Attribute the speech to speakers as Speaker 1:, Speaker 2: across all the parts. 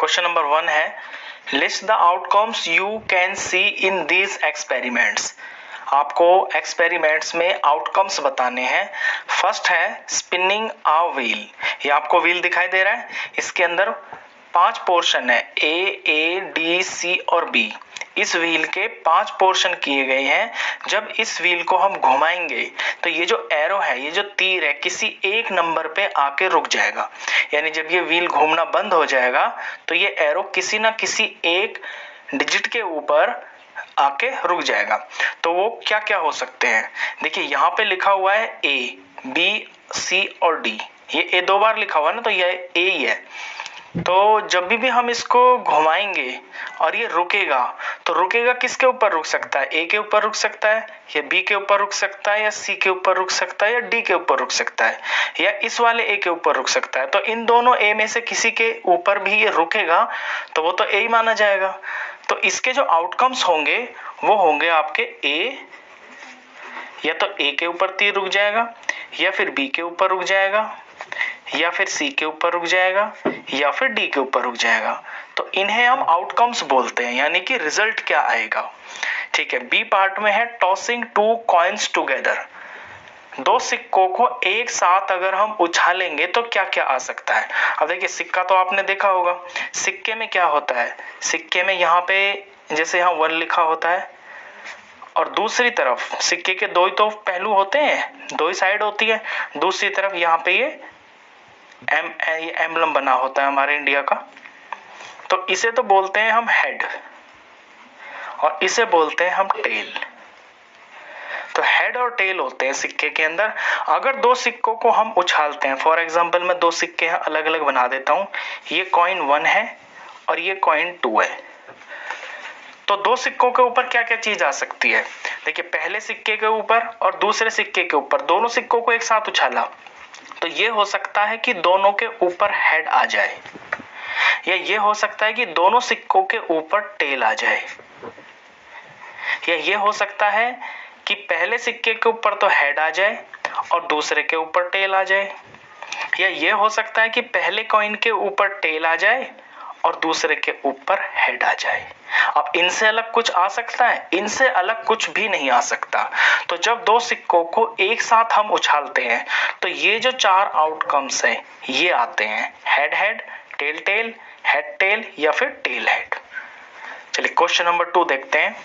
Speaker 1: Question number 1 है list the outcomes you can see in these experiments. आपको experiments में outcomes बताने हैं। फर्स्ट है स्पिनिंग अ व्हील। ये आपको व्हील दिखाई दे रहा है, इसके अंदर 5 पोर्शन है ए डी सी और बी। इस व्हील के 5 पोर्शन किए गए हैं। जब इस व्हील को हम घुमाएंगे तो ये जो एरो है, ये जो तीर है, किसी एक नंबर पे आके रुक जाएगा। यानी जब ये व्हील घूमना बंद हो जाएगा तो ये एरो किसी ना किसी एक डिजिट के ऊपर आके रुक जाएगा। तो वो क्या क्या हो सकते हैं, देखिए यहाँ पे लिखा हुआ है ए, बी, सी और डी। ये ए 2 बार लिखा हुआ है ना, तो ये ए ही है। तो जब भी हम इसको घुमाएंगे और ये रुकेगा, तो रुकेगा किसके ऊपर रुक सकता है? ए के ऊपर रुक सकता है, या बी के ऊपर रुक सकता है, या सी के ऊपर रुक सकता है, या डी के ऊपर रुक सकता है, या इस वाले ए के ऊपर रुक सकता है। तो इन दोनों ए में से किसी के ऊपर भी ये रुकेगा तो वो तो ए ही माना जाएगा। तो इसके जो आउटकम्स होंगे वो होंगे आपके ए, या तो ए के ऊपर तीर रुक जाएगा, या फिर बी के ऊपर रुक जाएगा, या फिर सी के ऊपर रुक जाएगा, या फिर डी के ऊपर रुक जाएगा। तो इन्हें हम आउटकम्स बोलते हैं, यानी कि रिजल्ट क्या आएगा। ठीक है, बी पार्ट में है टॉसिंग 2 कॉइन्स टुगेदर। 2 सिक्कों को एक साथ अगर हम उछालेंगे तो क्या क्या आ सकता है। अब देखिए, सिक्का तो आपने देखा होगा, सिक्के में क्या होता है, सिक्के में यहाँ पे जैसे यहाँ 1 लिखा होता है, और दूसरी तरफ सिक्के के 2 ही तो पहलू होते हैं, 2 ही साइड होती है। दूसरी तरफ यहाँ पे ये एम्बलम बना होता है हमारे इंडिया का। तो इसे तो बोलते हैं हम हेड और इसे बोलते हैं हम टेल। तो हेड और टेल होते हैं सिक्के के अंदर। अगर 2 सिक्कों को हम उछालते हैं, फॉर एग्जांपल मैं 2 सिक्के अलग अलग बना देता हूं, ये कॉइन 1 है और ये कॉइन 2 है। तो 2 सिक्कों के ऊपर क्या क्या चीज आ सकती है, देखिए पहले सिक्के के ऊपर और दूसरे सिक्के के ऊपर, दोनों सिक्कों को एक साथ उछाला तो ये हो सकता है कि दोनों के ऊपर हेड आ जाए, या ये हो सकता है कि दोनों सिक्कों के ऊपर टेल आ जाए, या ये हो सकता है कि पहले सिक्के के ऊपर तो हेड आ जाए और दूसरे के ऊपर टेल आ जाए, या ये हो सकता है कि पहले कॉइन के ऊपर टेल आ जाए और दूसरे के ऊपर हेड आ जाए। अब इनसे अलग कुछ आ सकता है? इनसे अलग कुछ भी नहीं आ सकता। तो जब 2 सिक्कों को एक साथ हम उछालते हैं तो ये जो 4 आउटकम्स हैं ये आते हैं, head head, tail tail, head tail, या फिर टेल हेड। चलिए क्वेश्चन नंबर 2 देखते हैं।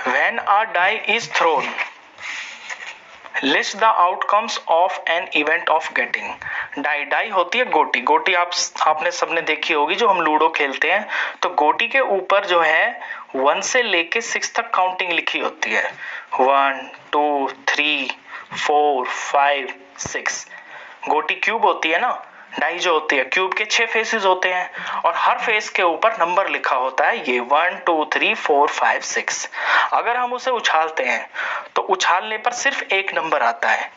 Speaker 1: When a die is thrown, list the outcomes of an event of getting। Die होती है गोटी। गोटी आपने सबने देखी होगी, जो हम लूडो खेलते हैं, तो गोटी के ऊपर जो है 1 से लेके 6 तक काउंटिंग लिखी होती है, 1 2 3 4 5 6। गोटी क्यूब होती है ना, डाई जो होती है क्यूब के 6 फेसेस होते हैं और हर फेस के ऊपर नंबर लिखा होता है, ये 1 2 3 4 5 6। अगर हम उसे उछालते हैं तो उछालने पर सिर्फ एक नंबर आता है,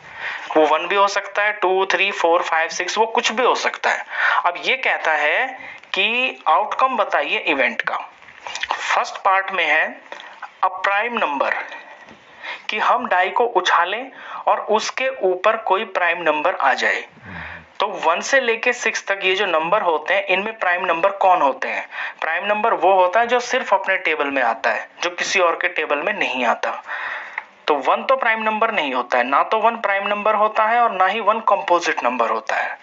Speaker 1: वो 1 भी हो सकता है, 2 3 4 5 6, वो कुछ भी हो सकता है। अब ये कहता है कि आउटकम बताइए इवेंट का। फर्स्ट पार्ट में है अ प्राइम नंबर, कि हम डाई को उछालें और उसके ऊपर कोई प्राइम नंबर आ जाए। तो 1 से लेके 6 तक ये जो नंबर होते हैं, इनमें प्राइम नंबर कौन होते हैं? प्राइम नंबर वो होता है जो सिर्फ अपने टेबल में आता है, जो किसी और के टेबल में नहीं आता। तो 1 तो प्राइम नंबर नहीं होता है, ना तो 1 प्राइम नंबर होता है और ना ही 1 कंपोजिट नंबर होता है।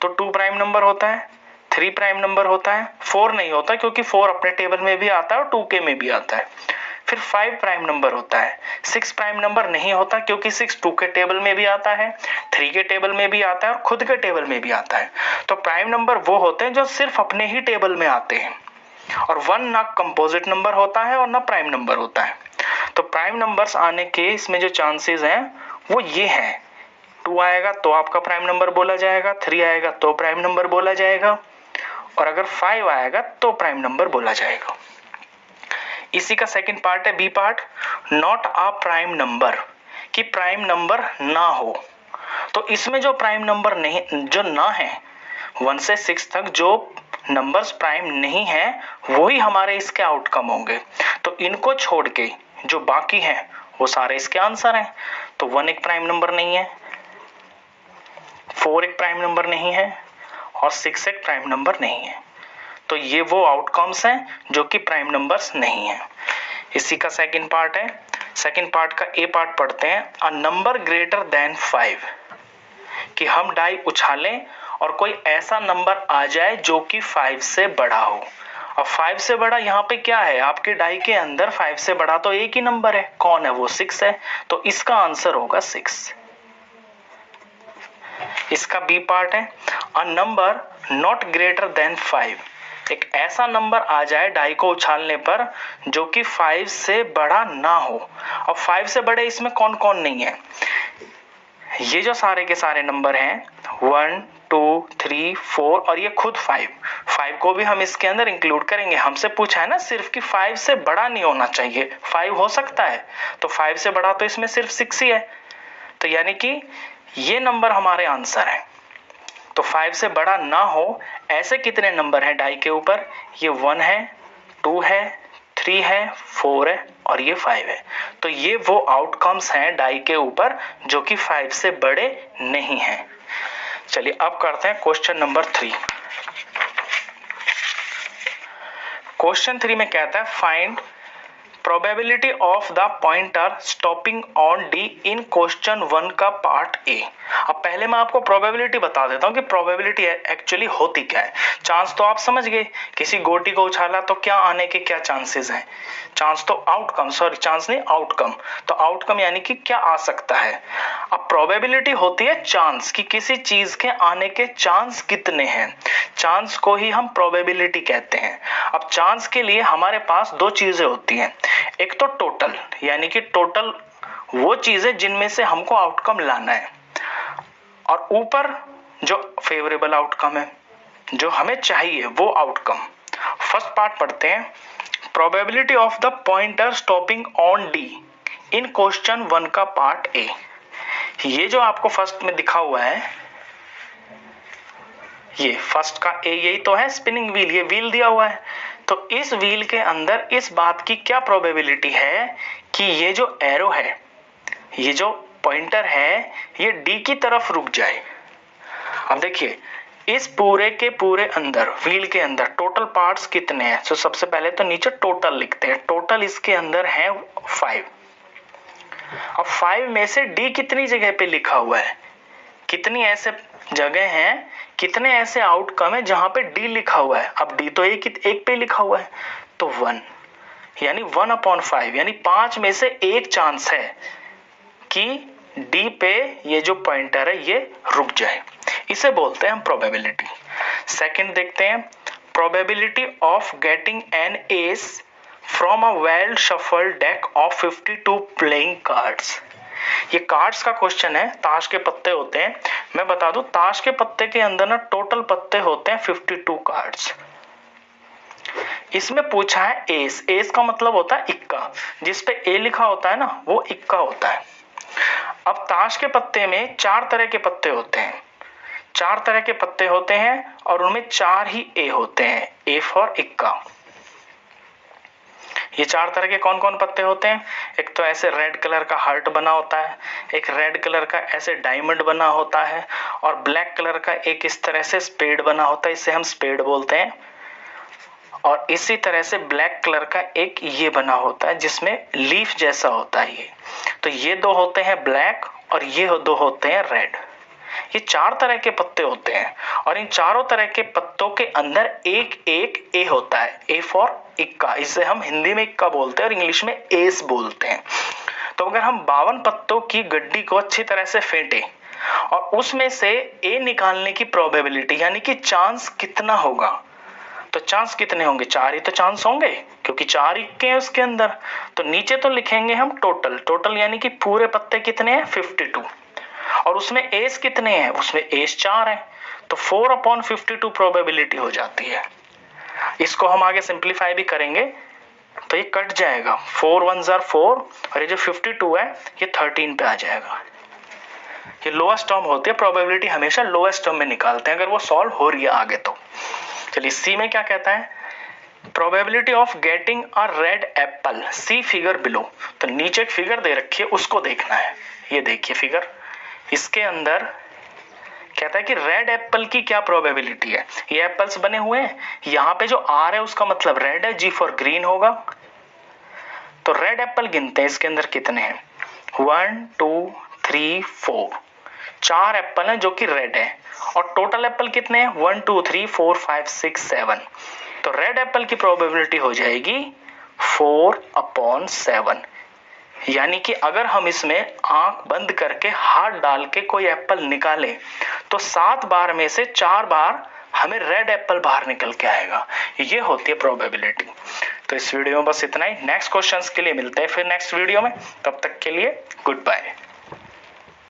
Speaker 1: तो 2 प्राइम नंबर होता है, 3 प्राइम नंबर होता है, 4 नहीं होता क्योंकि 4 अपने टेबल में भी आता है और 2 के में भी आता है। फिर 5 प्राइम नंबर होता है, 6 प्राइम नंबर नहीं होता क्योंकि 6 2 के टेबल में भी आता है, 3 के टेबल में भी आता है और खुद के टेबल में भी आता है। तो प्राइम नंबर वो होते हैं जो सिर्फ अपने ही टेबल में आते हैं, और 1 ना कंपोजिट नंबर होता है और ना प्राइम नंबर होता है। तो प्राइम नंबर्स आने के इसमें जो चांसेस हैं वो ये हैं, 2 आएगा तो आपका प्राइम नंबर बोला जाएगा, 3 आएगा तो प्राइम नंबर बोला जाएगा, और अगर 5 आएगा तो प्राइम नंबर बोला जाएगा। इसी का सेकंड पार्ट है B part, not a prime number, कि प्राइम नंबर ना हो। तो इसमें जो प्राइम नंबर नहीं, जो ना है, 1 से 6 तक जो नंबर्स प्राइम नहीं है वही हमारे इसके आउटकम होंगे। तो इनको छोड़ के जो बाकी हैं वो सारे इसके आंसर हैं। तो 1 एक प्राइम नंबर नहीं है, 4 एक प्राइम नंबर नहीं है और 6 एक प्राइम नंबर नहीं है। तो ये वो आउटकम्स हैं जो कि प्राइम नंबर्स नहीं है। इसी का सेकंड पार्ट है। सेकंड पार्ट का ए पार्ट पढ़ते हैं। अ नंबर ग्रेटर देन 5, कि हम डाई उछालें और कोई ऐसा नंबर आ जाए जो कि 5 से बड़ा हो। और 5 से बड़ा यहाँ पे क्या है, आपके डाई के अंदर 5 से बड़ा तो एक ही नंबर है, कौन है वो, 6 है। तो इसका आंसर होगा 6। इसका बी पार्ट है। A number not greater than 5, एक ऐसा नंबर आ जाए डाई को उछालने पर जो कि 5 से बड़ा ना हो। और 5 से बड़े इसमें कौन कौन नहीं है, ये जो सारे के सारे नंबर हैं 1 2 3 4 और ये खुद 5 को भी हम इसके अंदर इंक्लूड करेंगे। हमसे पूछा है ना सिर्फ कि 5 से बड़ा नहीं होना चाहिए, 5 हो सकता है, तो 5 से बड़ा तो इसमें सिर्फ 6 ही है। तो यानी कि ये नंबर हमारे आंसर है। तो 5 से बड़ा ना हो ऐसे कितने नंबर हैं डाई के ऊपर, ये 1 है, 2 है, 3 है, 4 है और ये 5 है। तो ये वो आउटकम्स हैं डाई के ऊपर जो कि 5 से बड़े नहीं हैं। चलिए अब करते हैं क्वेश्चन नंबर 3। क्वेश्चन 3 में कहता है find probability of the pointer stopping on D in question 1 का पार्ट ए। अब पहले मैं आपको प्रोबेबिलिटी बता देता हूं कि प्रोबेबिलिटी एक्चुअली होती क्या है। चांस तो आप समझ गए, किसी गोटी को उछाला तो क्या आने के क्या चांसेस हैं, चांस तो आउटकम, सॉरी चांस नहीं आउटकम, तो आउटकम यानी कि क्या आ सकता है। अब प्रोबेबिलिटी होती है चांस, कि किसी चीज के आने के चांस कितने हैं, चांस को ही हम प्रोबेबिलिटी कहते हैं। अब चांस के लिए हमारे पास दो चीजें होती हैं, एक तो टोटल, यानी कि टोटल वो चीजें जिनमें से हमको आउटकम लाना है, और ऊपर जो फेवरेबल आउटकम है, जो हमें चाहिए वो आउटकम। फर्स्ट पार्ट पढ़ते हैं, probability of the pointer stopping on D in question 1 का पार्ट ए। ये जो आपको फर्स्ट में दिखा हुआ है, ये फर्स्ट का ए यही तो है, स्पिनिंग व्हील, ये व्हील दिया हुआ है। तो इस व्हील के अंदर इस बात की क्या प्रोबेबिलिटी है कि ये जो एरो है, ये जो पॉइंटर है, ये डी की तरफ रुक जाए। अब देखिए इस पूरे के पूरे अंदर, व्हील के अंदर टोटल पार्ट्स कितने हैं, तो सबसे पहले तो नीचे टोटल लिखते हैं। टोटल इसके अंदर है 5। अब 5 में से डी कितनी जगह पे लिखा हुआ है, कितनी ऐसे जगह हैं, कितने ऐसे आउटकम है जहां पे डी लिखा हुआ है। अब डी तो एक पे लिखा हुआ है, तो 1, यानी 1/5, यानी 5 में से एक चांस है कि डी पे ये जो पॉइंटर है ये रुक जाए। इसे बोलते हैं हम प्रोबेबिलिटी। सेकंड देखते हैं, probability of getting an S from a well shuffled deck of 52 playing cards. ये कार्ड्स का क्वेश्चन है, ताश के पत्ते होते हैं। मैं बता दूं ताश के पत्ते के अंदर ना टोटल पत्ते होते हैं 52 कार्ड्स। इसमें पूछा है एस, एस का मतलब होता है इक्का, जिस पे ए लिखा होता है ना वो इक्का होता है। अब ताश के पत्ते में 4 तरह के पत्ते होते हैं, 4 तरह के पत्ते होते हैं और उनमें 4 ही ए होते हैं, ए फॉर इक्का। ये 4 तरह के कौन कौन पत्ते होते हैं, एक तो ऐसे रेड कलर का हार्ट बना होता है, एक रेड कलर का ऐसे डायमंड बना होता है, और ब्लैक कलर का एक इस तरह से स्पेड बना होता है, इसे हम स्पेड बोलते हैं। और इसी तरह से ब्लैक कलर का एक ये बना होता है जिसमें लीफ जैसा होता है ये। तो ये दो होते हैं ब्लैक और ये दो होते हैं रेड। ये 4 तरह के पत्ते होते हैं और इन चारों तरह के पत्तों के अंदर एक एक ए होता है, ए फॉर इक्का। इसे हम हिंदी में इक्का बोलते हैं और इंग्लिश में एस बोलते हैं। तो अगर हम 52 पत्तों की गड्डी को अच्छी तरह से फेंटे और उसमें से ए निकालने की प्रोबेबिलिटी यानी कि चांस कितना होगा, तो चांस कितने होंगे, 4 ही तो चांस होंगे क्योंकि 4 इक्के हैं उसके अंदर। तो नीचे तो लिखेंगे हम टोटल, टोटल यानी कि पूरे पत्ते कितने हैं 52, और उसमें एस कितने हैं, उसमें एस 4 है, तो 4/52 प्रोबेबिलिटी हो जाती है। इसको हम आगे सिंप्लीफाई भी करेंगे तो ये कट जाएगा, 4 1s are 4 और ये जो 52 है ये 13 पे आ जाएगा। ये लोएस्ट टर्म होती है, प्रोबेबिलिटी हमेशा लोएस्ट टर्म में निकालते हैं अगर वो सॉल्व हो रही है आगे तो। चलिए सी में क्या कहता है, probability of getting a red apple, see figure below. तो नीचे एक फिगर दे रखी है उसको देखना है। ये देखिए फिगर, इसके अंदर कहता है कि रेड एप्पल की क्या प्रोबेबिलिटी है। ये एप्पल्स बने हुए हैं, यहाँ पे जो आर है उसका मतलब रेड है, जी फॉर ग्रीन होगा। तो रेड एप्पल गिनते हैं, इसके अंदर कितने हैं, 1 2 3 4, 4 एप्पल हैं जो कि रेड है, और टोटल एप्पल कितने हैं, 1 2 3 4 5 6 7। तो रेड एप्पल की प्रोबेबिलिटी हो जाएगी 4/7। यानी कि अगर हम इसमें आंख बंद करके हाथ डाल के कोई एप्पल निकाले तो 7 बार में से 4 बार हमें रेड एप्पल बाहर निकल के आएगा। ये होती है प्रोबेबिलिटी। तो इस वीडियो में बस इतना ही। नेक्स्ट क्वेश्चंस के लिए मिलते हैं फिर नेक्स्ट वीडियो में, तब तक के लिए गुड बाय।